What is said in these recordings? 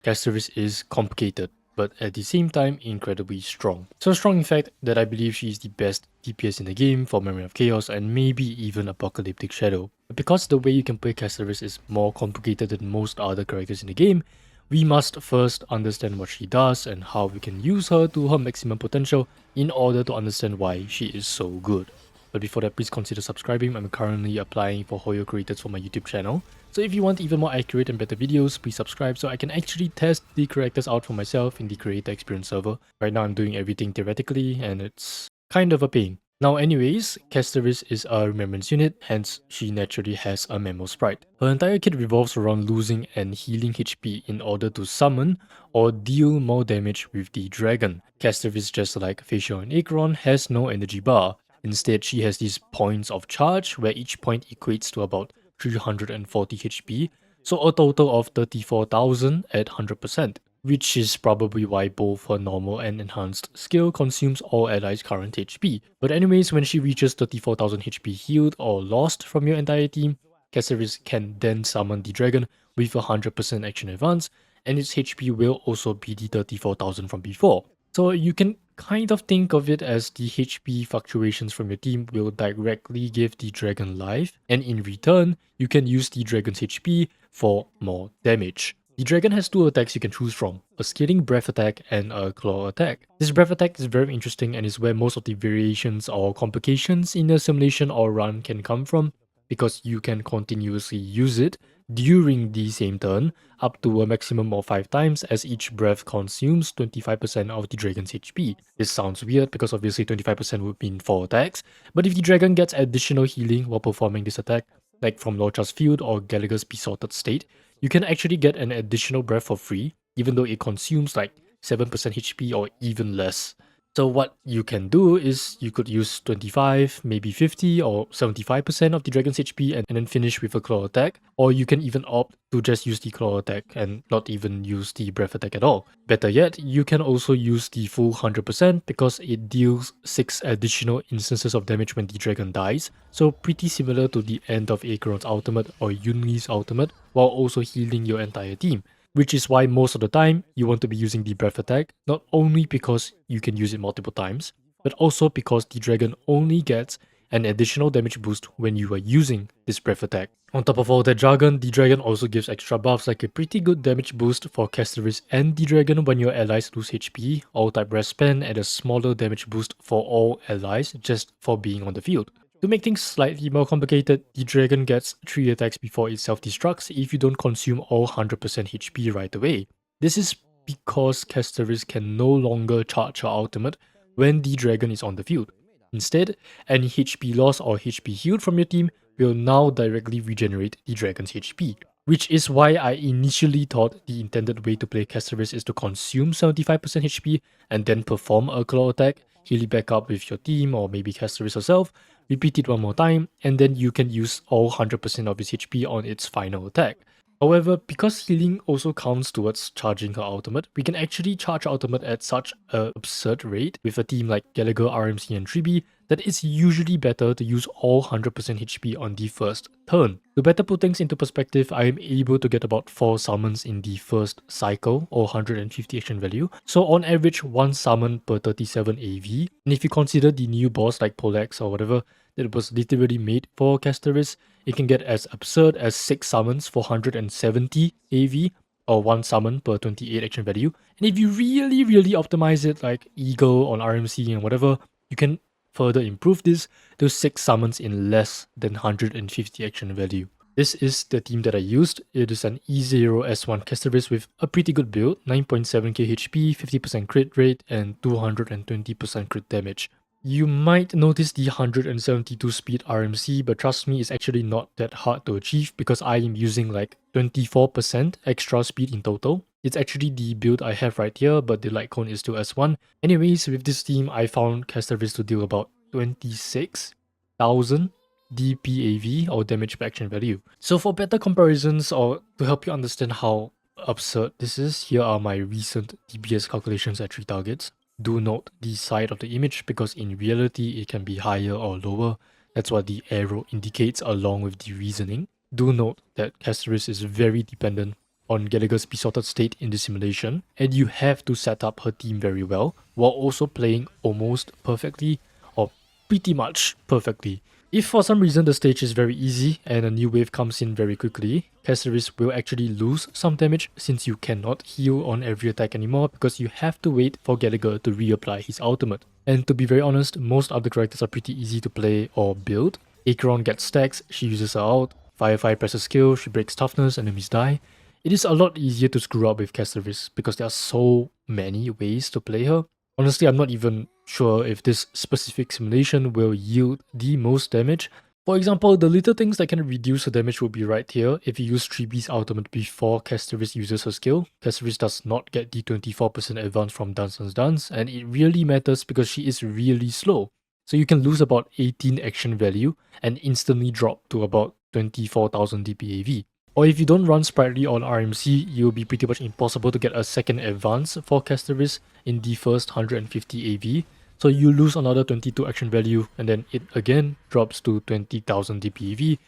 Castorice is complicated, but at the same time incredibly strong. So strong in fact that I believe she is the best DPS in the game for Memory of Chaos and maybe even Apocalyptic Shadow. But because the way you can play Castorice is more complicated than most other characters in the game, we must first understand what she does and how we can use her to her maximum potential in order to understand why she is so good. But before that, please consider subscribing. I'm currently applying for hoyocreators for my YouTube channel. So if you want even more accurate and better videos, please subscribe so I can actually test the characters out for myself in the creator experience server. Right now I'm doing everything theoretically and it's kind of a pain. Now anyways, Castorice is a remembrance unit, hence she naturally has a memo sprite. Her entire kit revolves around losing and healing HP in order to summon or deal more damage with the dragon. Castorice, just like Facial and Acheron, has no energy bar. Instead, she has these points of charge where each point equates to about 340 HP, so a total of 34,000 at 100%, which is probably why both her normal and enhanced skill consumes all allies' current HP. But anyways, when she reaches 34,000 HP healed or lost from your entire team, Castorice can then summon the dragon with 100% action advance, and its HP will also be the 34,000 from before. So you can kind of think of it as the HP fluctuations from your team will directly give the dragon life, and in return, you can use the dragon's HP for more damage. The dragon has two attacks you can choose from, a scaling breath attack and a claw attack. This breath attack is very interesting and is where most of the variations or complications in a simulation or run can come from, because you can continuously use it during the same turn, up to a maximum of 5 times, as each breath consumes 25% of the dragon's HP. This sounds weird because obviously 25% would mean 4 attacks, but if the dragon gets additional healing while performing this attack, like from Lorcha's Field or Gallagher's Besotted State, you can actually get an additional breath for free, even though it consumes like 7% HP or even less. So what you can do is you could use 25, maybe 50 or 75% of the dragon's HP and then finish with a claw attack. Or you can even opt to just use the claw attack and not even use the breath attack at all. Better yet, you can also use the full 100% because it deals 6 additional instances of damage when the dragon dies. So pretty similar to the end of Acheron's ultimate or Yunli's ultimate, while also healing your entire team. Which is why most of the time you want to be using the breath attack, not only because you can use it multiple times, but also because the dragon only gets an additional damage boost when you are using this breath attack. On top of all that jargon, the dragon also gives extra buffs like a pretty good damage boost for Castorice and the dragon when your allies lose HP, all type rest spend, and a smaller damage boost for all allies just for being on the field. To make things slightly more complicated, the dragon gets 3 attacks before it self-destructs if you don't consume all 100% HP right away. This is because Castorice can no longer charge her ultimate when the dragon is on the field. Instead, any HP loss or HP healed from your team will now directly regenerate the dragon's HP. Which is why I initially thought the intended way to play Castorice is to consume 75% HP and then perform a claw attack, heal it back up with your team or maybe Castorice herself, repeat it one more time, and then you can use all 100% of its HP on its final attack. However, because healing also counts towards charging her ultimate, we can actually charge her ultimate at such an absurd rate with a team like Gallagher, RMC and Tribi that it's usually better to use all 100% HP on the first turn. To better put things into perspective, I am able to get about 4 summons in the first cycle or 150 action value, so on average 1 summon per 37 AV, and if you consider the new boss like Polex or whatever that was literally made for Castorice, it can get as absurd as 6 summons for 170 AV or 1 summon per 28 action value. And if you really optimize it like Eagle on RMC and whatever, you can further improve this to 6 summons in less than 150 action value. This is the team that I used. It is an E0 S1 Castorice with a pretty good build, 9.7k HP, 50% crit rate, and 220% crit damage. You might notice the 172 speed RMC, but trust me, it's actually not that hard to achieve because I am using like 24% extra speed in total. It's actually the build I have right here, but the light cone is still S1. Anyways, with this team, I found Castorice to deal about 26,000 DPAV or damage per action value. So for better comparisons or to help you understand how absurd this is, here are my recent DPS calculations at 3 targets. Do note the side of the image because in reality it can be higher or lower. That's what the arrow indicates along with the reasoning. Do note that Castorice is very dependent on Gallagher's besotted state in the simulation, and you have to set up her team very well while also playing almost perfectly or pretty much perfectly. If for some reason the stage is very easy and a new wave comes in very quickly, Castorice will actually lose some damage since you cannot heal on every attack anymore because you have to wait for Gallagher to reapply his ultimate. And to be very honest, most other characters are pretty easy to play or build. Acheron gets stacks, she uses her ult, Firefly presses skill, she breaks toughness, enemies die. It is a lot easier to screw up with Castorice because there are so many ways to play her. Honestly, I'm not even sure if this specific simulation will yield the most damage. For example, the little things that can reduce the damage will be right here. If you use 3B's ultimate before Castorice uses her skill, Castorice does not get the 24% advance from Dunson's Dance, and it really matters because she is really slow. So you can lose about 18 action value and instantly drop to about 24,000 DPAV. Or if you don't run Sprightly on RMC, you'll be pretty much impossible to get a second advance for Castorice in the first 150 AV. So you lose another 22 action value and then it again drops to 20,000 DPAV,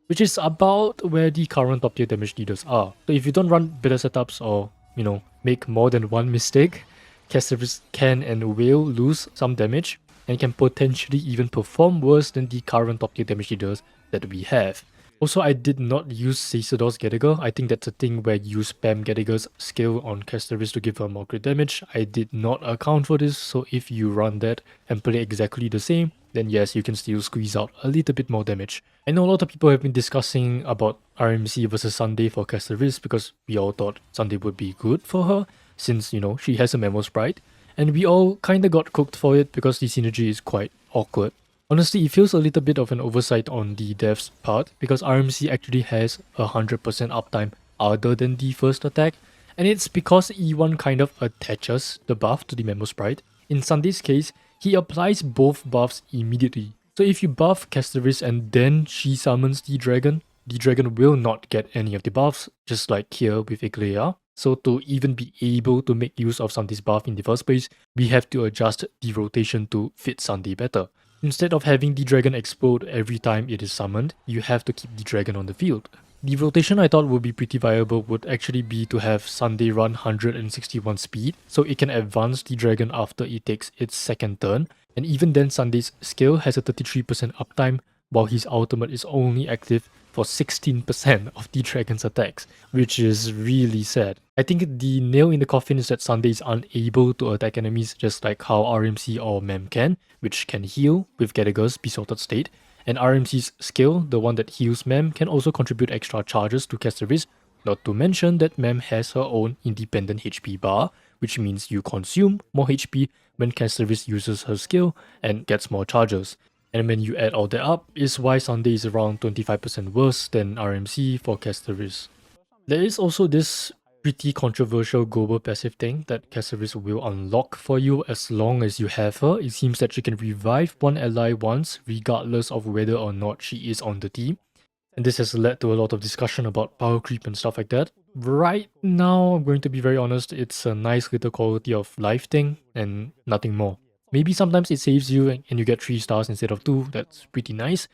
which is about where the current top tier damage dealers are. So if you don't run better setups or, make more than one mistake, Castorice can and will lose some damage and can potentially even perform worse than the current top tier damage dealers that we have. Also, I did not use Caesar's Gallagher. I think that's a thing where you spam Gallagher's skill on Castorice to give her more crit damage. I did not account for this, so if you run that and play exactly the same, then yes, you can still squeeze out a little bit more damage. I know a lot of people have been discussing about RMC versus Sunday for Castorice because we all thought Sunday would be good for her since, she has a Memo Sprite. And we all kinda got cooked for it because the synergy is quite awkward. Honestly, it feels a little bit of an oversight on the dev's part because RMC actually has 100% uptime other than the first attack, and it's because E1 kind of attaches the buff to the Memo Sprite. In Sunday's case, he applies both buffs immediately. So if you buff Castorice and then she summons the dragon will not get any of the buffs, just like here with Iglea. So to even be able to make use of Sunday's buff in the first place, we have to adjust the rotation to fit Sunday better. Instead of having the dragon explode every time it is summoned, you have to keep the dragon on the field. The rotation I thought would be pretty viable would actually be to have Sunday run 161 speed, so it can advance the dragon after it takes its second turn, and even then Sunday's skill has a 33% uptime, while his ultimate is only active for 16% of the dragon's attacks, which is really sad. I think the nail in the coffin is that Sunday is unable to attack enemies just like how RMC or Mem can, which can heal with Gallagher's besotted state, and RMC's skill, the one that heals Mem, can also contribute extra charges to Castorice, not to mention that Mem has her own independent HP bar, which means you consume more HP when Castorice uses her skill and gets more charges. And when you add all that up, is why Sunday is around 25% worse than RMC for Castorice. There is also this pretty controversial global passive thing that Castorice will unlock for you as long as you have her. It seems that she can revive one ally once, regardless of whether or not she is on the team. And this has led to a lot of discussion about power creep and stuff like that. Right now, I'm going to be very honest, it's a nice little quality of life thing and nothing more. Maybe sometimes it saves you and you get 3 stars instead of 2, that's pretty nice.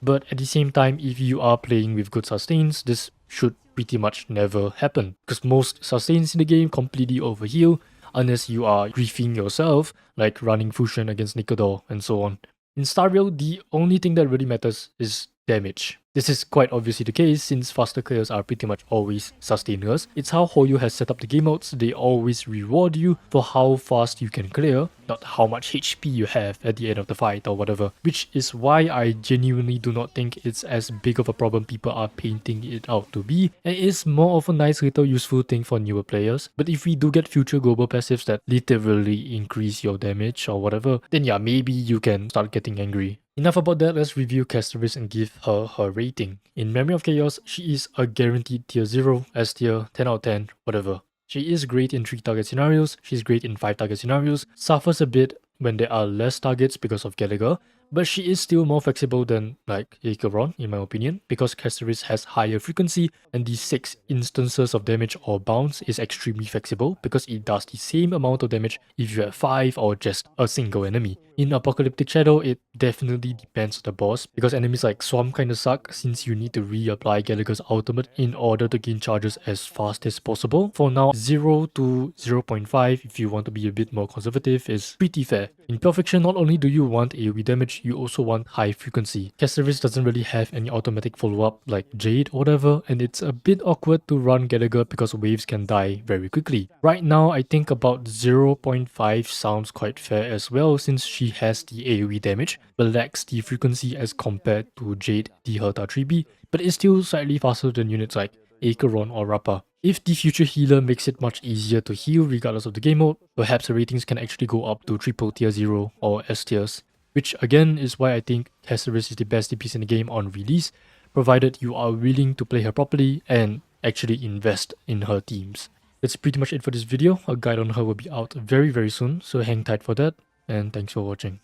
But at the same time, if you are playing with good sustains, this should pretty much never happen. Because most sustains in the game completely overheal, unless you are griefing yourself, like running Fusion against Nicodor and so on. In Star Rail, the only thing that really matters is damage. This is quite obviously the case since faster clears are pretty much always sustainers. It's how Hoyo has set up the game modes, they always reward you for how fast you can clear, not how much HP you have at the end of the fight or whatever. Which is why I genuinely do not think it's as big of a problem people are painting it out to be, and it is more of a nice little useful thing for newer players. But if we do get future global passives that literally increase your damage or whatever, then yeah, maybe you can start getting angry. Enough about that, let's review Castorice and give her her rating. In Memory of Chaos, she is a guaranteed tier 0, S tier, 10 out of 10, whatever. She is great in 3 target scenarios, she's great in 5 target scenarios, suffers a bit when there are less targets because of Gallagher, But she is still more flexible than like Acheron in my opinion, because Castorice has higher frequency and the 6 instances of damage or bounce is extremely flexible because it does the same amount of damage if you have 5 or just a single enemy. In Apocalyptic Shadow, it definitely depends on the boss because enemies like Swamp kinda suck since you need to reapply Gallagher's ultimate in order to gain charges as fast as possible. For now, 0 to 0.5 if you want to be a bit more conservative is pretty fair. In Pure Fiction, not only do you want AoE damage, you also want high frequency. Castorice doesn't really have any automatic follow-up like Jade or whatever, and it's a bit awkward to run Gallagher because waves can die very quickly. Right now, I think about 0.5 sounds quite fair as well since she has the AoE damage, but lacks the frequency as compared to Jade, the Herta 3B, but is still slightly faster than units like Acheron or Rappa. If the future healer makes it much easier to heal regardless of the game mode, perhaps the ratings can actually go up to triple tier 0 or S tiers, which again is why I think Castorice is the best DPS in the game on release, provided you are willing to play her properly and actually invest in her teams. That's pretty much it for this video. A guide on her will be out very soon, so hang tight for that, and thanks for watching.